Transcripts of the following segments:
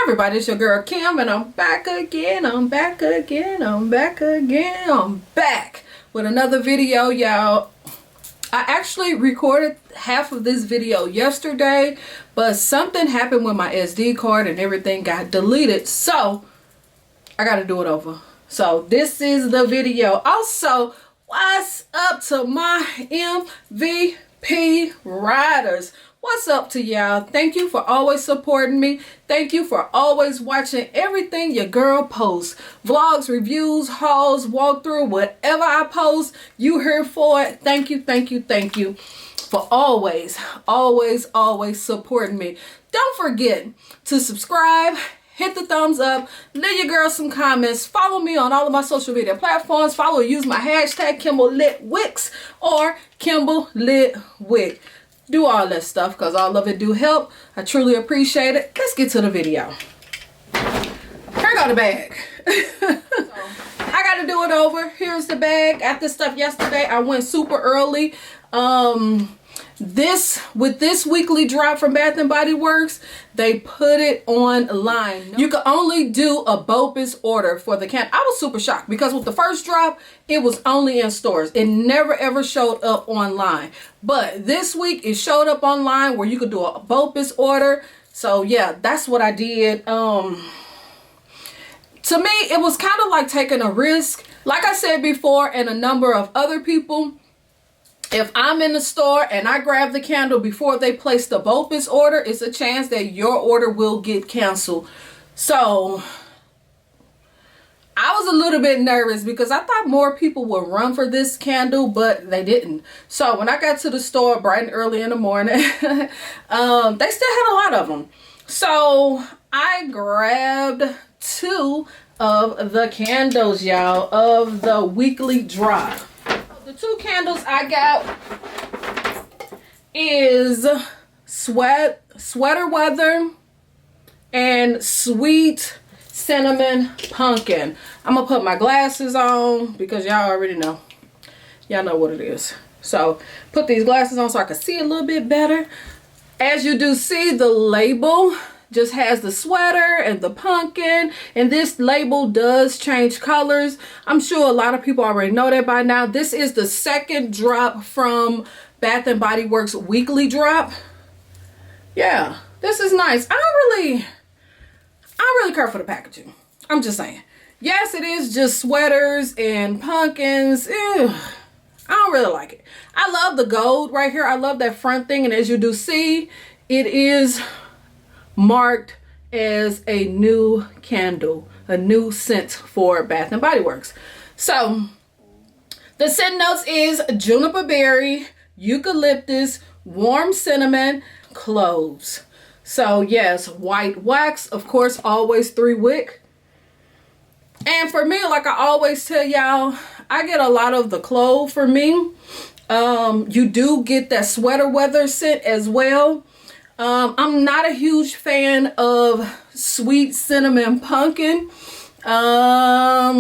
Everybody, it's your girl Kim, and I'm back again. I'm back with another video, y'all. I actually recorded half of this video yesterday, but something happened with my SD card and everything got deleted, so I gotta do it over. So this is the video. Also, what's up to my MVP riders? What's up to y'all? Thank you for always supporting me. Thank you for always watching everything your girl posts. Vlogs, reviews, hauls, walkthrough, whatever I post, you here for it. Thank you, thank you, thank you for always supporting me. Don't forget to subscribe, hit the thumbs up, leave your girl some comments, follow me on all of my social media platforms, follow or use my hashtag KimbleLitWicks or KimbleLitWick. Do all that stuff because all of it do help. I truly appreciate it. Let's get to the video. Here go the bag. I got to do it over. Here's the bag. Got this stuff yesterday. I went super early. With this weekly drop from Bath and Body Works, they put it online. You could only do a BOPUS order for the can. I was super shocked because with the first drop, it was only in stores. It never ever showed up online. But this week it showed up online where you could do a BOPUS order. So yeah, that's what I did. To me, it was kind of like taking a risk. Like I said before, and a number of other people, if I'm in the store and I grab the candle before they place the BOPUS order, it's a chance that your order will get canceled. So I was a little bit nervous because I thought more people would run for this candle, but they didn't. So when I got to the store bright and early in the morning, they still had a lot of them. So I grabbed 2 of the candles, y'all, of the weekly drop. The 2 candles I got is Sweater Weather and Sweet Cinnamon Pumpkin. I'm gonna put my glasses on because y'all already know. Y'all know what it is. So put these glasses on so I can see a little bit better. As you do see, the label just has the sweater and the pumpkin, and this label does change colors. I'm sure a lot of people already know that by now. This is the second drop from Bath and Body Works weekly drop. Yeah, this is nice. I don't really care for the packaging. I'm just saying. Yes, it is just sweaters and pumpkins. Ew, I don't really like it. I love the gold right here. I love that front thing, and as you do see, it is marked as a new candle, a new scent for Bath and Body Works. So the scent notes is juniper berry, eucalyptus, warm cinnamon, cloves. So yes, white wax, of course, always 3 wick. And for me, like I always tell y'all, I get a lot of the clove for me. You do get that Sweater Weather scent as well. I'm not a huge fan of Sweet Cinnamon Pumpkin. I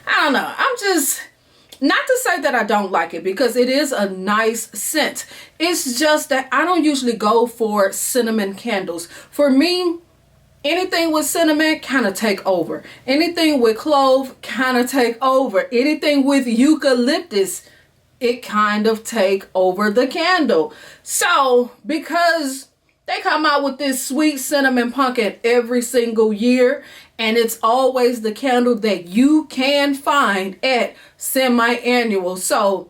don't know. I'm just, not to say that I don't like it because it is a nice scent. It's just that I don't usually go for cinnamon candles. For me, anything with cinnamon kind of take over. Anything with clove kind of take over. Anything with eucalyptus, it kind of take over the candle. So because they come out with this Sweet Cinnamon Pumpkin every single year, and it's always the candle that you can find at semi-annual, so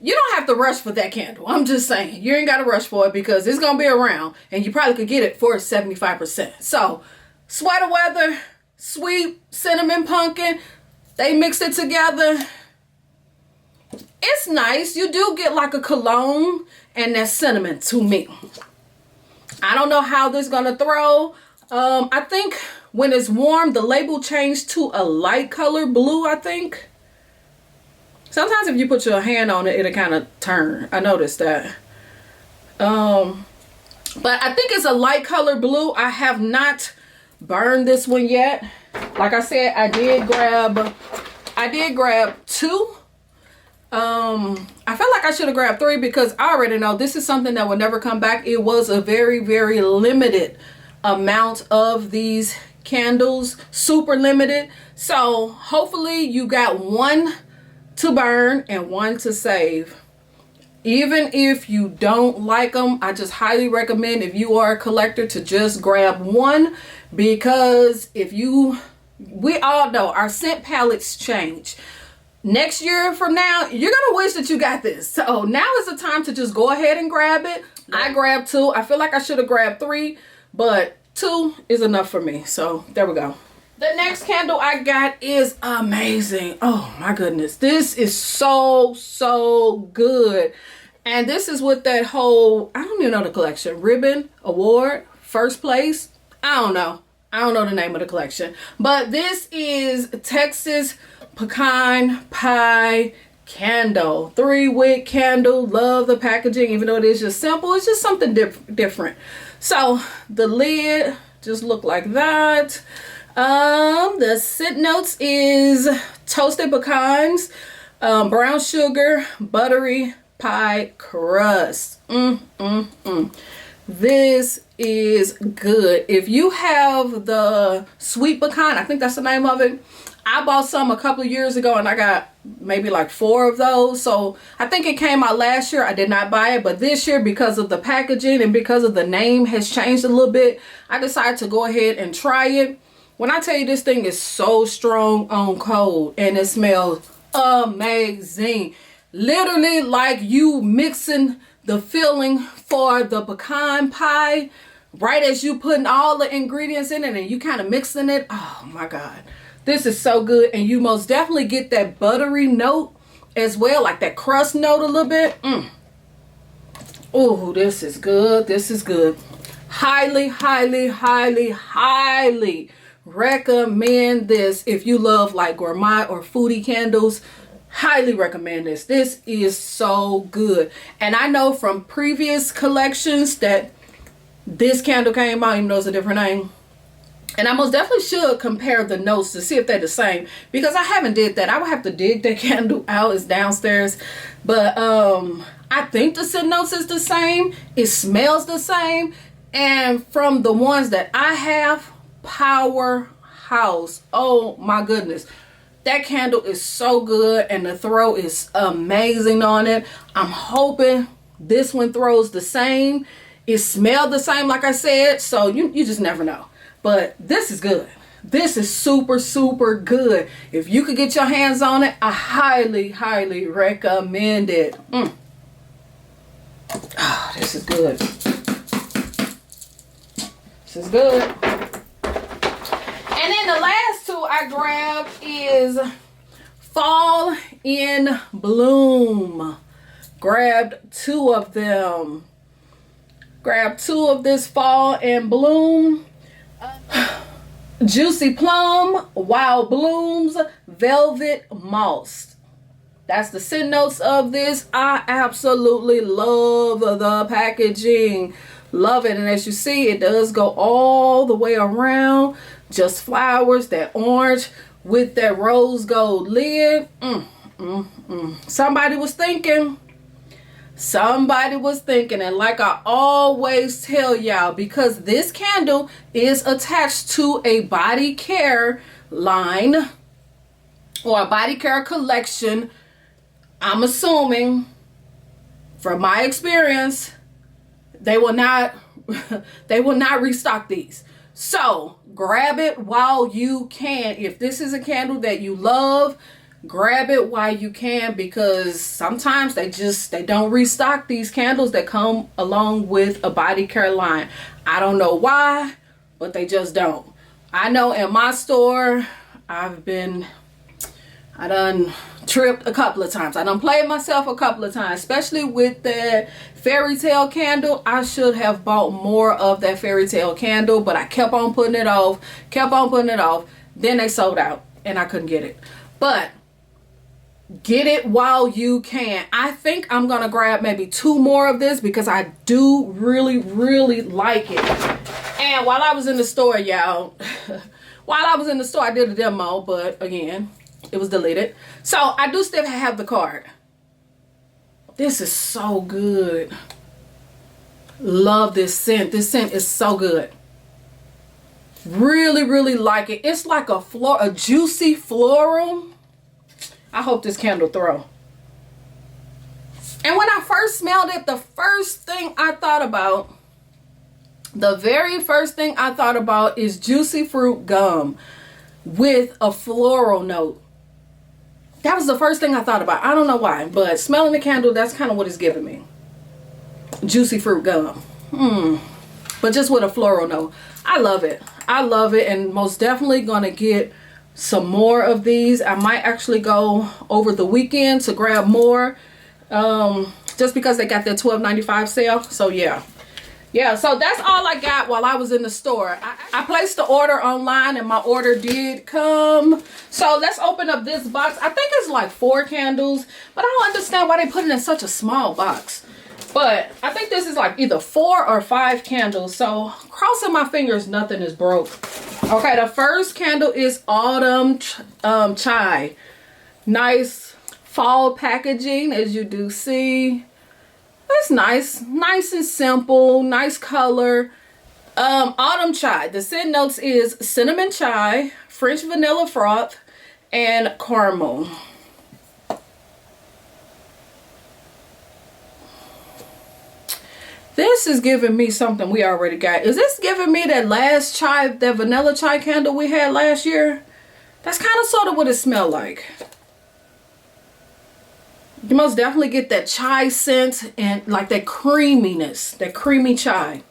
you don't have to rush for that candle. I'm just saying, you ain't got to rush for it because it's gonna be around and you probably could get it for 75%. So Sweater Weather, Sweet Cinnamon Pumpkin, they mixed it together. It's nice. You do get like a cologne and that cinnamon to me. I don't know how this is gonna throw. I think when it's warm, the label changed to a light color blue, I think. Sometimes if you put your hand on it, it'll kind of turn. I noticed that. But I think it's a light color blue. I have not burned this one yet. Like I said, I did grab 2. I felt like I should have grabbed 3 because I already know this is something that will never come back. It was a very, very limited amount of these candles, super limited. So hopefully you got one to burn and one to save. Even if you don't like them, I just highly recommend, if you are a collector, to just grab one, because we all know our scent palettes change. Next year from now, you're gonna wish that you got this. So now is the time to just go ahead and grab it. I grabbed 2. I feel like I should have grabbed 3, but 2 is enough for me. So there we go. The next candle I got is amazing. Oh my goodness. This is so good. And this is with that whole, I don't even know the collection, ribbon award, first place. I don't know the name of the collection. But this is Texas Pecan Pie candle. 3-wick candle. Love the packaging, even though it is just simple. It's just something different. So the lid just look like that. The scent notes is toasted pecans, brown sugar, buttery pie crust. This is good. If you have the sweet pecan, I think that's the name of it. I bought some a couple of years ago and I got maybe like 4 of those. So I think it came out last year. I did not buy it, but this year, because of the packaging and because of the name has changed a little bit, I decided to go ahead and try it. When I tell you, this thing is so strong on cold and it smells amazing. Literally like you mixing the filling for the pecan pie right as you putting all the ingredients in it and you kind of mixing it. Oh my God. This is so good. And you most definitely get that buttery note as well, like that crust note a little bit. Oh, this is good. This is good. Highly recommend this if you love like gourmet or foodie candles. Highly recommend this. This is so good. And I know from previous collections that this candle came out, even though it's a different name. And I most definitely should compare the notes to see if they're the same, because I haven't did that. I would have to dig that candle out. It's downstairs. But I think the scent notes is the same. It smells the same. And from the ones that I have, powerhouse. Oh my goodness. That candle is so good and the throw is amazing on it. I'm hoping this one throws the same. It smelled the same, like I said. So you just never know. But this is good. This is super good. If you could get your hands on it, I highly recommend it. Oh, this is good. This is good. And then the last 2 I grabbed is Fall in Bloom. Grabbed 2 of them. Grabbed 2 of this Fall in Bloom. Juicy Plum, Wild Blooms, Velvet Moss. That's the scent notes of this. I absolutely love the packaging. Love it. And as you see, it does go all the way around. Just flowers, that orange with that rose gold lid. Somebody was thinking. Somebody was thinking. And like I always tell y'all, because this candle is attached to a body care line or a body care collection, I'm assuming from my experience they will not restock these. So grab it while you can. If this is a candle that you love, grab it while you can, because sometimes they don't restock these candles that come along with a body care line. I don't know why, but they just don't. I know in my store, I done tripped a couple of times. I done played myself a couple of times, especially with that fairy tale candle. I should have bought more of that fairy tale candle, but I kept on putting it off, Then they sold out and I couldn't get it. But get it while you can. I think I'm gonna grab maybe 2 more of this because I do really like it. And while I was in the store, y'all, I did a demo, but again, it was deleted. So I do still have the card. This is so good. Love this scent. This scent is so good. Really like it. It's like a juicy floral. I hope this candle throw. And when I first smelled it, the first thing I thought about, the very first thing I thought about is juicy fruit gum with a floral note. That was the first thing I thought about. I don't know why, but smelling the candle, that's kind of what it's giving me. Juicy fruit gum. But just with a floral note. I love it. I love it, and most definitely gonna get some more of these. I might actually go over the weekend to grab more, just because they got their $12.95 sale. So yeah, so that's all I got while I was in the store. I placed the order online and my order did come. So let's open up this box. I think it's like 4 candles, but I don't understand why they put it in such a small box. But I think this is like either 4 or 5 candles. So crossing my fingers, nothing is broke. Okay, the first candle is Autumn Chai. Nice fall packaging, as you do see. It's nice and simple, nice color. Autumn Chai. The scent notes is cinnamon chai, French vanilla froth, and caramel. This is giving me something we already got. Is this giving me that last chai, that vanilla chai candle we had last year? That's kind of sort of what it smelled like. You most definitely get that chai scent and like that creaminess, that creamy chai.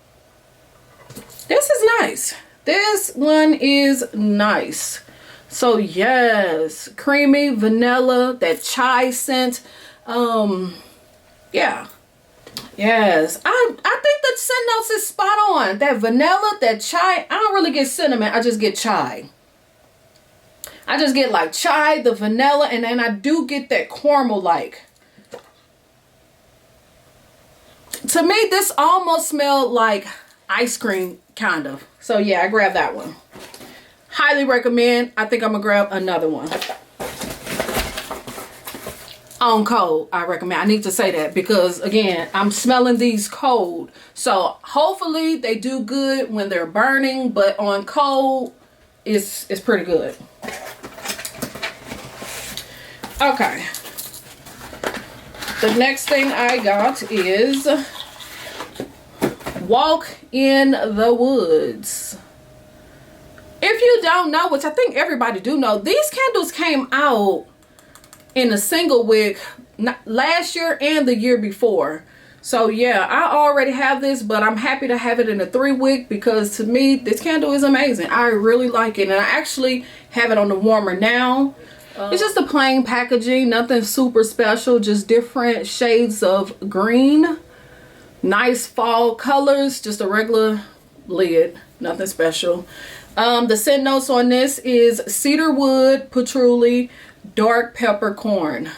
This is nice. This one is nice. So yes, creamy vanilla, that chai scent. Yeah. Yes, I think the scent notes is spot on. That vanilla, that chai. I don't really get cinnamon. I just get chai. I just get like chai, the vanilla, and then I do get that caramel like. To me, this almost smelled like ice cream, kind of. So yeah, I grabbed that one. Highly recommend. I think I'm gonna grab another one. On cold, I recommend. I need to say that because again, I'm smelling these cold. So hopefully they do good when they're burning, but on cold, it's pretty good. Okay. The next thing I got is Walk in the Woods. If you don't know, which I think everybody do know, these candles came out in a single wick last year and the year before. So yeah, I already have this, but I'm happy to have it in a 3 wick because to me, this candle is amazing. I really like it, and I actually have it on the warmer now. It's just a plain packaging, nothing super special, just different shades of green. Nice fall colors, just a regular lid, nothing special. The scent notes on this is cedar wood, patchouli, dark peppercorn.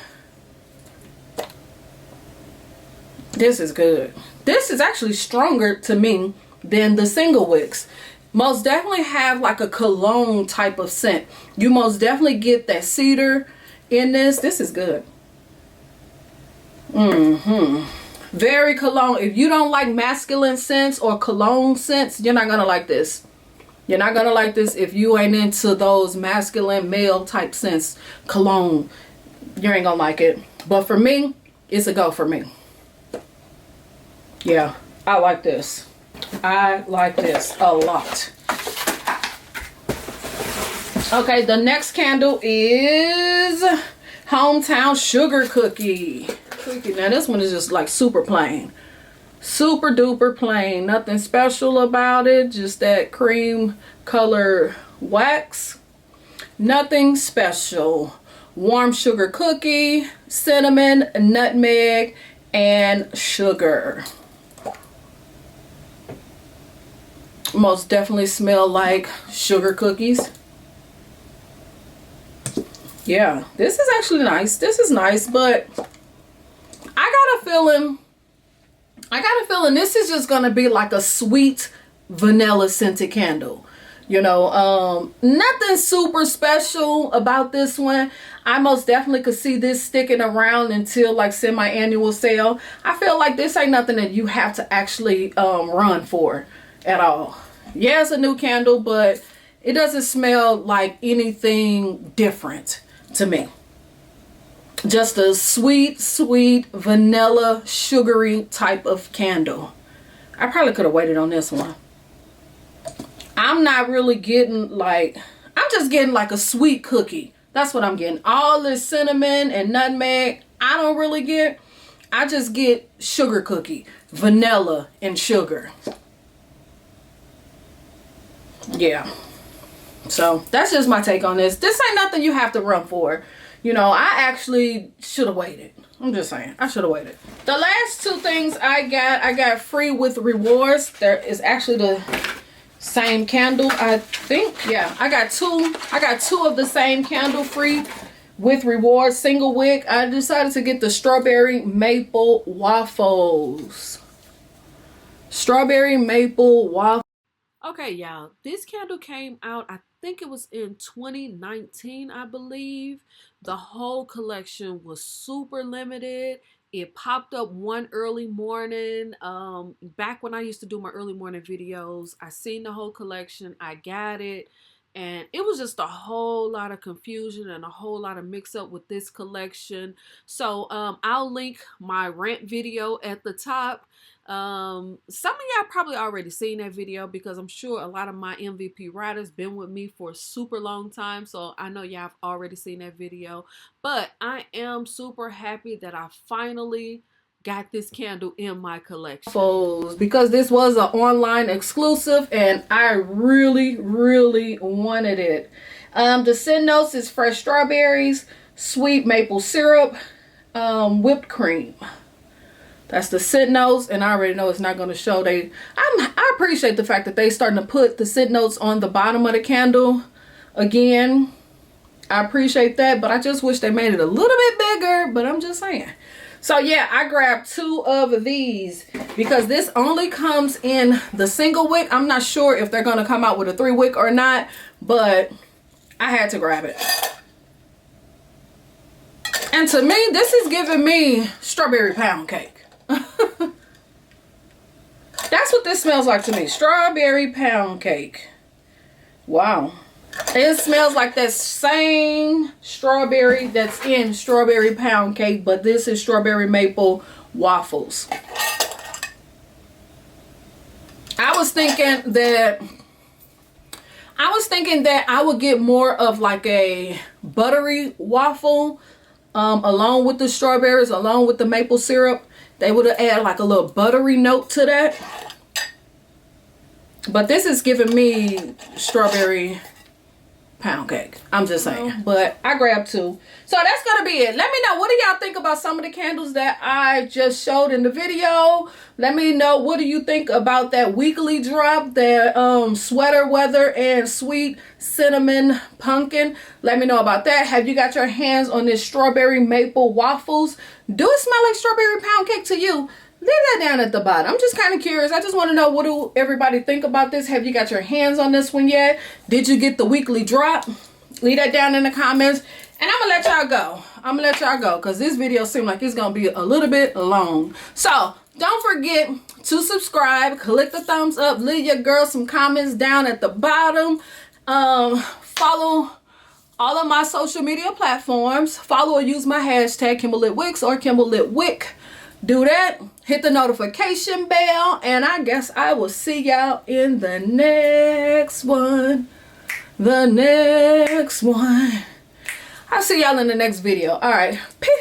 This is good. This is actually stronger to me than the single wicks. Most definitely have like a cologne type of scent. You most definitely get that cedar in this. This is good. Very cologne. If you don't like masculine scents or cologne scents, you're not gonna like this. You're not gonna like this if you ain't into those masculine male type scents. Cologne, you ain't gonna like it. But for me, it's a go for me. Yeah, I like this. I like this a lot. Okay, the next candle is Hometown Sugar Cookie. Now this one is just like super plain. Super duper plain. Nothing special about it. Just that cream color wax. Nothing special. Warm sugar cookie, cinnamon, nutmeg, and sugar. Most definitely smell like sugar cookies. Yeah, this is actually nice. This is nice, but I got a feeling this is just gonna be like a sweet vanilla scented candle. You know, nothing super special about this one. I most definitely could see this sticking around until like semi-annual sale. I feel like this ain't nothing that you have to actually run for at all. Yeah, it's a new candle, but it doesn't smell like anything different to me. Just a sweet, sweet, vanilla, sugary type of candle. I probably could have waited on this one. I'm not really getting like, I'm just getting like a sweet cookie. That's what I'm getting. All this cinnamon and nutmeg, I don't really get. I just get sugar cookie, vanilla and sugar. Yeah. So that's just my take on this. This ain't nothing you have to run for. You know, I actually should have waited. I'm just saying, I should have waited. The last two things I got free with rewards. There is actually the same candle, I think. Yeah, I got two of the same candle free with rewards, single wick. I decided to get the strawberry maple waffles. Strawberry maple waffles. Okay, y'all, this candle came out, I think it was in 2019, I believe. The whole collection was super limited. It popped up one early morning. Back when I used to do my early morning videos, I seen the whole collection. I got it. And it was just a whole lot of confusion and a whole lot of mix up with this collection. So I'll link my rant video at the top. Some of y'all probably already seen that video because I'm sure a lot of my MVP riders been with me for a super long time. So I know y'all have already seen that video. But I am super happy that I finally got this candle in my collection. Because this was an online exclusive and I really, really wanted it. The scent notes is fresh strawberries, sweet maple syrup, whipped cream. That's the scent notes, and I already know it's not going to show. I appreciate the fact that they starting to put the scent notes on the bottom of the candle again. I appreciate that, but I just wish they made it a little bit bigger, but I'm just saying. So yeah, I grabbed two of these because this only comes in the single wick. I'm not sure if they're going to come out with a 3 wick or not, but I had to grab it. And to me, this is giving me strawberry pound cake. That's what this smells like to me. Strawberry pound cake. Wow. It smells like that same strawberry that's in strawberry pound cake, but this is strawberry maple waffles. I was thinking that I would get more of like a buttery waffle along with the strawberries, along with the maple syrup. They would have added like a little buttery note to that. But this is giving me strawberry pound cake. I'm just saying. But I grabbed two. So that's going to be it. Let me know, what do y'all think about some of the candles that I just showed in the video? Let me know, what do you think about that weekly drop, that sweater weather and sweet cinnamon pumpkin? Let me know about that. Have you got your hands on this strawberry maple waffles? Do it smell like strawberry pound cake to you? Leave that down at the bottom. I'm just kind of curious. I just want to know, what do everybody think about this? Have you got your hands on this one yet? Did you get the weekly drop? Leave that down in the comments. And I'm going to let y'all go. I'm going to let y'all go because this video seems like it's going to be a little bit long. So don't forget to subscribe. Click the thumbs up. Leave your girl some comments down at the bottom. Follow all of my social media platforms. Follow or use my hashtag KimberLitWicks or KimberLitWick. Do that. Hit the notification bell. And I guess I will see y'all in the next one. I'll see y'all in the next video. All right. Peace.